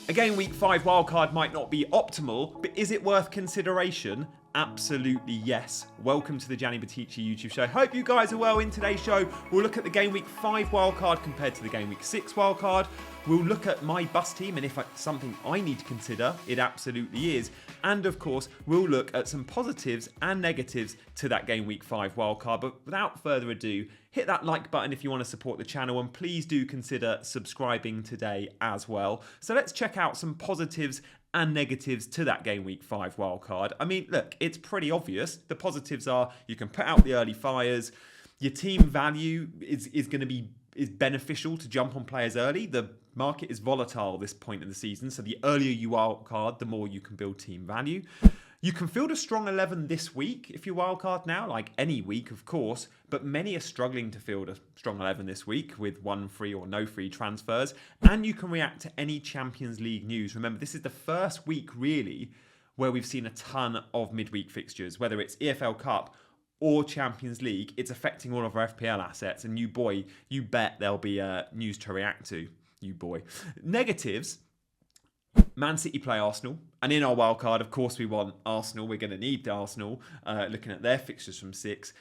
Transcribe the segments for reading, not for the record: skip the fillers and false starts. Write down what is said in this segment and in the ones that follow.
A Game Week 5 wildcard might not be optimal, but is it worth consideration? Absolutely yes. Welcome to the Gianni YouTube show. Hope you guys are well. In today's show, we'll look at the Game Week 5 wildcard compared to the Game Week 6 wildcard. We'll look at my bust team, and if it's something I need to consider, it absolutely is. And of course, we'll look at some positives and negatives to that Game Week 5 wildcard. But without further ado, hit that like button if you want to support the channel, and please do consider subscribing today as well. So let's check out some positives and negatives to that Game Week 5 wildcard. I mean, look, it's pretty obvious. The positives are you can put out the early fires. Your team value is beneficial to jump on players early. The market is volatile at this point in the season, so the earlier you wildcard, the more you can build team value. You can field a strong 11 this week if you wildcard now, like any week, of course, but many are struggling to field a strong 11 this week with one free or no free transfers, and you can react to any Champions League news. Remember, this is the first week, really, where we've seen a ton of midweek fixtures, whether it's EFL Cup or Champions League. It's affecting all of our FPL assets, and you bet there'll be news to react to, you boy. Negatives: Man City play Arsenal, and in our wildcard, of course, we want Arsenal. We're going to need the Arsenal, looking at their fixtures from 6.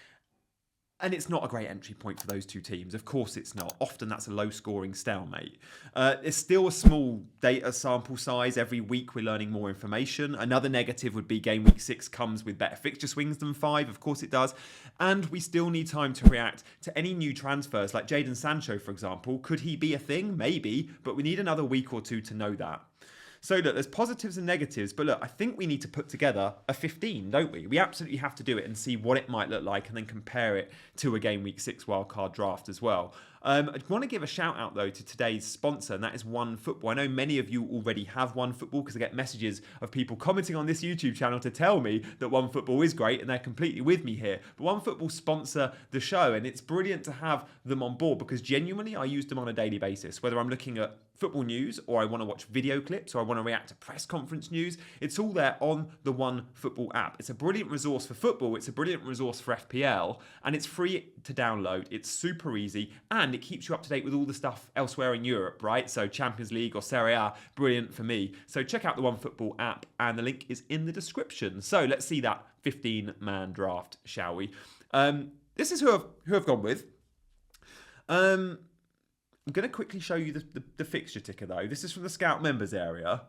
And it's not a great entry point for those two teams. Of course it's not. Often that's a low-scoring stalemate. It's still a small data sample size. Every week we're learning more information. Another negative would be Game Week 6 comes with better fixture swings than 5. Of course it does. And we still need time to react to any new transfers, like Jadon Sancho, for example. Could he be a thing? Maybe. But we need another week or two to know that. So look, there's positives and negatives, but look, I think we need to put together a 15, don't we? We absolutely have to do it and see what it might look like and then compare it to a Game Week 6 wildcard draft as well. I want to give a shout out though to today's sponsor, and that is OneFootball. I know many of you already have OneFootball because I get messages of people commenting on this YouTube channel to tell me that OneFootball is great and they're completely with me here. But OneFootball sponsor the show, and it's brilliant to have them on board because genuinely I use them on a daily basis, whether I'm looking at football news or I want to watch video clips or I want to react to press conference news. It's all there on the OneFootball app. It's a brilliant resource for football, it's a brilliant resource for FPL, and it's free to download. It's super easy, and it keeps you up to date with all the stuff elsewhere in Europe, right? So Champions League or Serie A, brilliant for me. So check out the OneFootball app, and the link is in the description. So let's see that 15-man draft, shall we? This is who I've gone with. I'm going to quickly show you the fixture ticker, though. This is from the Scout members area.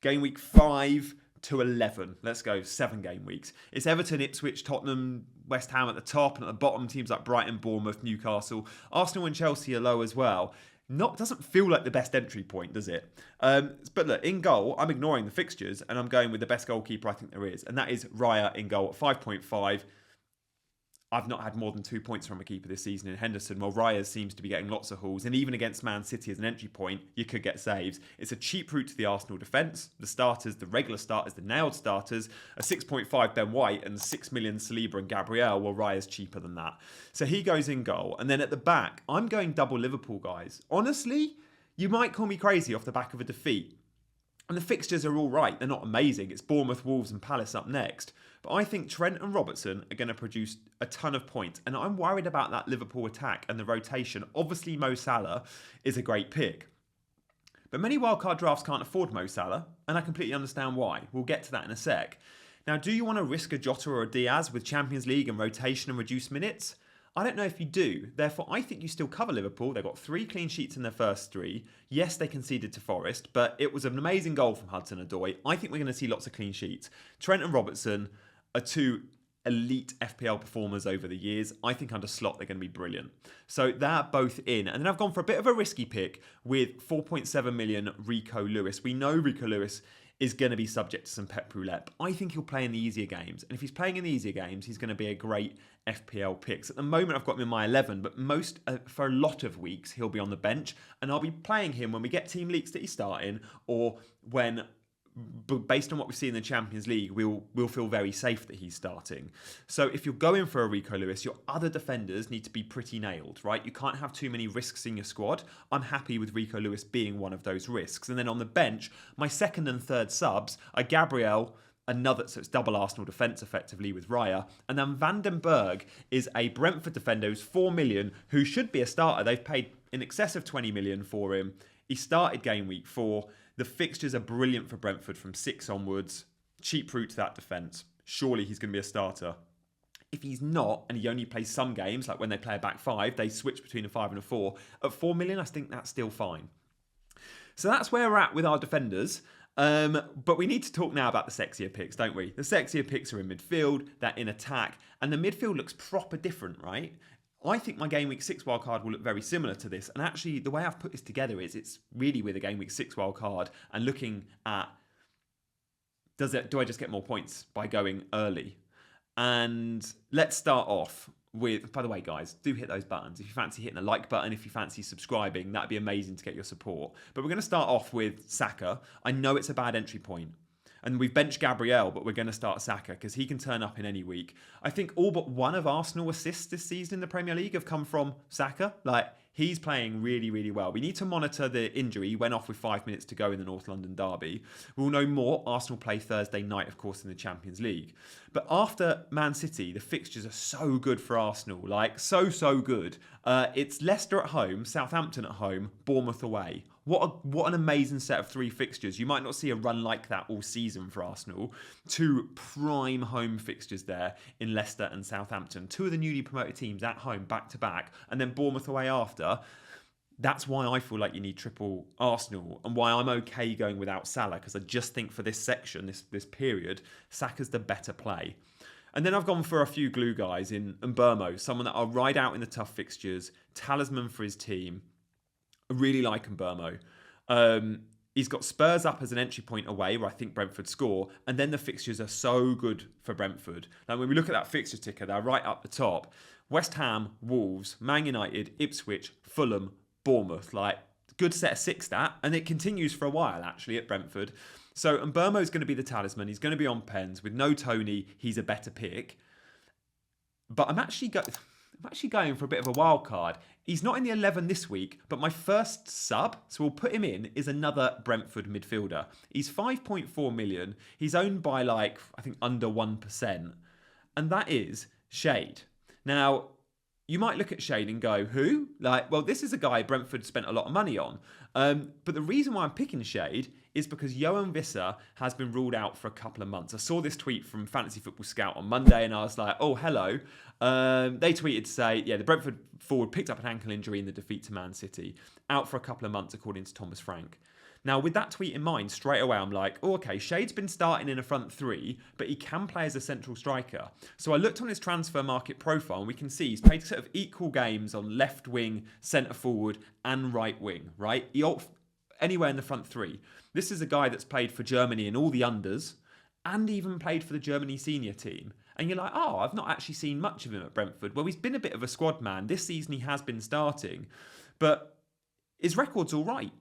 Game Week 5 to 11. Let's go, 7 game weeks. It's Everton, Ipswich, Tottenham, West Ham at the top, and at the bottom, teams like Brighton, Bournemouth, Newcastle. Arsenal and Chelsea are low as well. Doesn't feel like the best entry point, does it? But look, in goal, I'm ignoring the fixtures, and I'm going with the best goalkeeper I think there is, and that is Raya in goal at 5.5. I've not had more than 2 points from a keeper this season in Henderson, while Raya seems to be getting lots of hauls. And even against Man City as an entry point, you could get saves. It's a cheap route to the Arsenal defence. The starters, the regular starters, the nailed starters, a 6.5 Ben White and 6 million Saliba and Gabriel, while Raya's cheaper than that. So he goes in goal. And then at the back, I'm going double Liverpool, guys. Honestly, you might call me crazy off the back of a defeat. And the fixtures are all right. They're not amazing. It's Bournemouth, Wolves and Palace up next. But I think Trent and Robertson are going to produce a ton of points. And I'm worried about that Liverpool attack and the rotation. Obviously, Mo Salah is a great pick. But many wildcard drafts can't afford Mo Salah. And I completely understand why. We'll get to that in a sec. Now, do you want to risk a Jota or a Diaz with Champions League and rotation and reduced minutes? I don't know if you do. Therefore, I think you still cover Liverpool. They've got 3 clean sheets in their first 3. Yes, they conceded to Forest, but it was an amazing goal from Hudson-Odoi. I think we're going to see lots of clean sheets. Trent and Robertson are 2 elite FPL performers over the years. I think under Slot, they're going to be brilliant. So they're both in. And then I've gone for a bit of a risky pick with 4.7 million Rico Lewis. We know Rico Lewis is going to be subject to some Pep Roulette. I think he'll play in the easier games. And if he's playing in the easier games, he's going to be a great FPL pick. At the moment, I've got him in my 11, but for a lot of weeks, he'll be on the bench. And I'll be playing him when we get team leaks that he's starting, or when, based on what we see in the Champions League, we'll feel very safe that he's starting. So if you're going for a Rico Lewis, your other defenders need to be pretty nailed, right? You can't have too many risks in your squad. I'm happy with Rico Lewis being one of those risks. And then on the bench, my second and third subs are Gabriel, so it's double Arsenal defence effectively with Raya. And then Van den Berg is a Brentford defender who's 4 million, who should be a starter. They've paid in excess of 20 million for him. He started game week 4. The fixtures are brilliant for Brentford from 6 onwards. Cheap route to that defence. Surely he's going to be a starter. If he's not, and he only plays some games, like when they play a back 5, they switch between a 5 and a 4. At 4 million, I think that's still fine. So that's where we're at with our defenders. But we need to talk now about the sexier picks, don't we? The sexier picks are in midfield, they're in attack, and the midfield looks proper different, right? I think my Game Week 6 wildcard will look very similar to this. And actually, the way I've put this together is it's really with a Game Week 6 wildcard and looking at, do I just get more points by going early? And let's start off with, by the way, guys, do hit those buttons. If you fancy hitting the like button, if you fancy subscribing, that'd be amazing to get your support. But we're going to start off with Saka. I know it's a bad entry point. And we've benched Gabriel, but we're going to start Saka because he can turn up in any week. I think all but one of Arsenal assists this season in the Premier League have come from Saka. Like, he's playing really, really well. We need to monitor the injury. He went off with 5 minutes to go in the North London derby. We'll know more. Arsenal play Thursday night, of course, in the Champions League. But after Man City, the fixtures are so good for Arsenal. Like, so good. It's Leicester at home, Southampton at home, Bournemouth away. What an amazing set of 3 fixtures. You might not see a run like that all season for Arsenal. 2 prime home fixtures there in Leicester and Southampton. 2 of the newly promoted teams at home, back to back, and then Bournemouth away after. That's why I feel like you need triple Arsenal and why I'm okay going without Salah, because I just think for this section, this period, Saka's the better play. And then I've gone for a few glue guys in Mbermo, someone that I'll ride out in the tough fixtures, talisman for his team. I really like Mbermo. He's got Spurs up as an entry point away, where I think Brentford score, and then the fixtures are so good for Brentford. Now, when we look at that fixture ticker, they're right up the top. West Ham, Wolves, Man United, Ipswich, Fulham, Bournemouth. Like, good set of 6 that, and it continues for a while, actually, at Brentford. So Mbermo's going to be the talisman. He's going to be on pens. With no Tony, he's a better pick. But I'm actually going for a bit of a wild card. He's not in the 11 this week, but my first sub, so we'll put him in, is another Brentford midfielder. He's 5.4 million. He's owned by, like, I think under 1%. And that is Shade. Now, you might look at Shade and go, who? Like, well, this is a guy Brentford spent a lot of money on. But the reason why I'm picking Shade is because Johan Visser has been ruled out for a couple of months. I saw this tweet from Fantasy Football Scout on Monday and I was like, oh, hello. They tweeted to say, yeah, the Brentford forward picked up an ankle injury in the defeat to Man City. Out for a couple of months, according to Thomas Frank. Now, with that tweet in mind, straight away, I'm like, oh, okay, Shade's been starting in a front 3, but he can play as a central striker. So I looked on his transfer market profile, and we can see he's played sort of equal games on left wing, centre forward, and right wing, right? Anywhere in the front 3. This is a guy that's played for Germany in all the unders, and even played for the Germany senior team. And you're like, oh, I've not actually seen much of him at Brentford. Well, he's been a bit of a squad man. This season he has been starting, but his record's all right.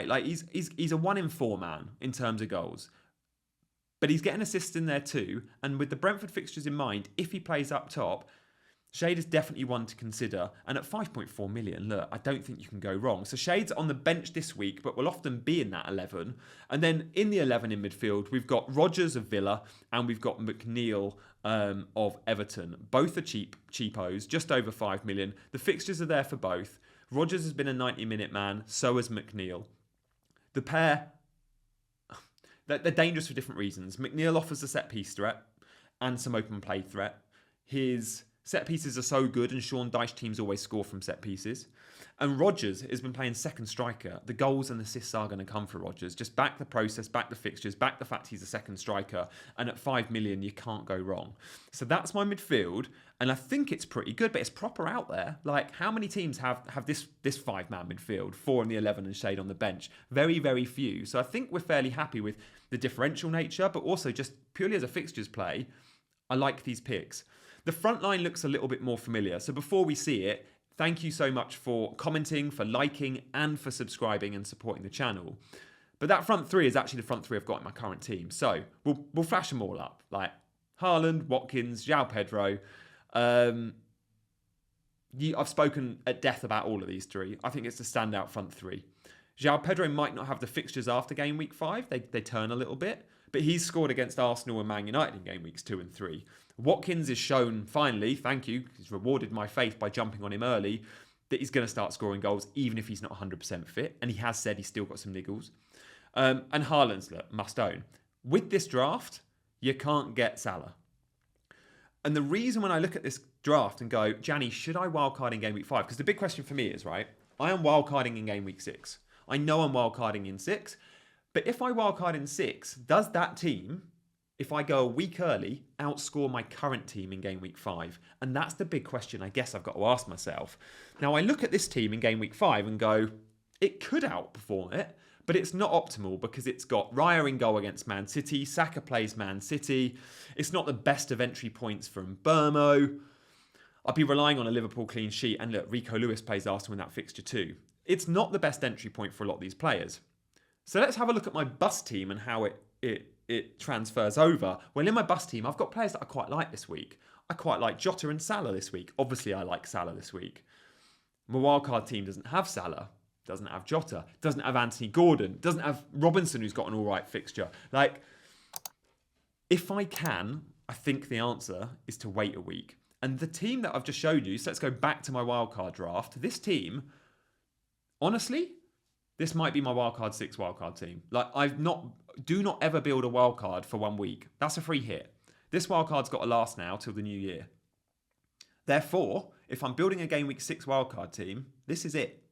Like, he's a 1 in 4 man in terms of goals. But he's getting assists in there too. And with the Brentford fixtures in mind, if he plays up top, Shade is definitely one to consider. And at 5.4 million, look, I don't think you can go wrong. So Shade's on the bench this week, but will often be in that 11. And then in the 11 in midfield, we've got Rodgers of Villa and we've got McNeil of Everton. Both are cheapos, just over 5 million. The fixtures are there for both. Rodgers has been a 90-minute man, so has McNeil. The pair, they're dangerous for different reasons. McNeil offers a set-piece threat and some open play threat. His set pieces are so good, and Sean Dyche teams always score from set pieces. And Rodgers has been playing second striker. The goals and assists are going to come for Rodgers. Just back the process, back the fixtures, back the fact he's a second striker. And at 5 million, you can't go wrong. So that's my midfield. And I think it's pretty good, but it's proper out there. Like, how many teams have this 5-man midfield? 4 in the 11 and Shade on the bench. Very, very few. So I think we're fairly happy with the differential nature, but also just purely as a fixtures play, I like these picks. The front line looks a little bit more familiar. So before we see it, thank you so much for commenting, for liking, and for subscribing and supporting the channel. But that front 3 is actually the front 3 I've got in my current team. So we'll flash them all up. Like Haaland, Watkins, João Pedro. I've spoken at death about all of these 3. I think it's the standout front 3. João Pedro might not have the fixtures after game week 5. They turn a little bit. But he's scored against Arsenal and Man United in game weeks 2 and 3. Watkins is shown, finally, thank you, he's rewarded my faith by jumping on him early, that he's going to start scoring goals even if he's not 100% fit. And he has said he's still got some niggles. And Haaland's, look, must own. With this draft, you can't get Salah. And the reason when I look at this draft and go, Gianni, should I wildcard in game week 5? Because the big question for me is, right, I am wildcarding in game week 6. I know I'm wildcarding in 6. But if I wildcard in 6, does that team, if I go a week early, outscore my current team in game week 5? And that's the big question I guess I've got to ask myself. Now, I look at this team in game week 5 and go, it could outperform it, but it's not optimal because it's got Raya in goal against Man City. Saka plays Man City. It's not the best of entry points from Burmo. I'll be relying on a Liverpool clean sheet. And look, Rico Lewis plays Arsenal in that fixture too. It's not the best entry point for a lot of these players. So let's have a look at my bus team and how it transfers over. Well, in my bus team, I've got players that I quite like this week. I quite like Jota and Salah this week. Obviously, I like Salah this week. My wildcard team doesn't have Salah. Doesn't have Jota, doesn't have Anthony Gordon, doesn't have Robinson, who's got an all right fixture. Like, if I can, I think the answer is to wait a week. And the team that I've just showed you, so let's go back to my wildcard draft. This team, honestly, this might be my wildcard 6 wildcard team. Like, do not ever build a wildcard for 1 week. That's a free hit. This wildcard's got to last now till the new year. Therefore, if I'm building a game week 6 wildcard team, this is it.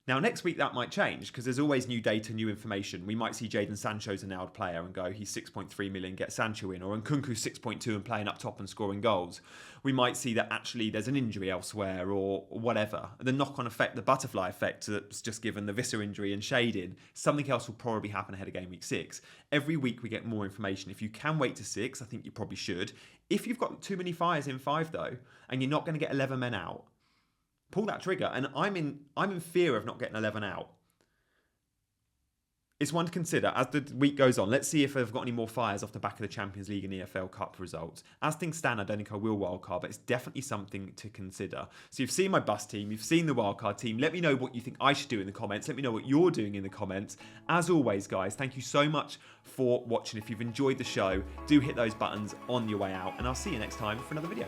Now, next week that might change because there's always new data, new information. We might see Jadon Sancho's a nailed player and go, he's 6.3 million, get Sancho in. Or Nkunku's 6.2 and playing up top and scoring goals. We might see that actually there's an injury elsewhere or whatever. The knock-on effect, the butterfly effect that's just given the Visser injury and shading, something else will probably happen ahead of game week 6. Every week we get more information. If you can wait to 6, I think you probably should. If you've got too many fires in 5 though, and you're not going to get 11 men out, pull that trigger. And I'm in fear of not getting 11 out. It's one to consider as the week goes on. Let's see if I've got any more fires off the back of the Champions League and EFL Cup results. As things stand, I don't think I will wildcard, but it's definitely something to consider. So you've seen my bus team, you've seen the wildcard team. Let me know what you think I should do in the comments. Let me know what you're doing in the comments. As always, guys, thank you so much for watching. If you've enjoyed the show, do hit those buttons on your way out, and I'll see you next time for another video.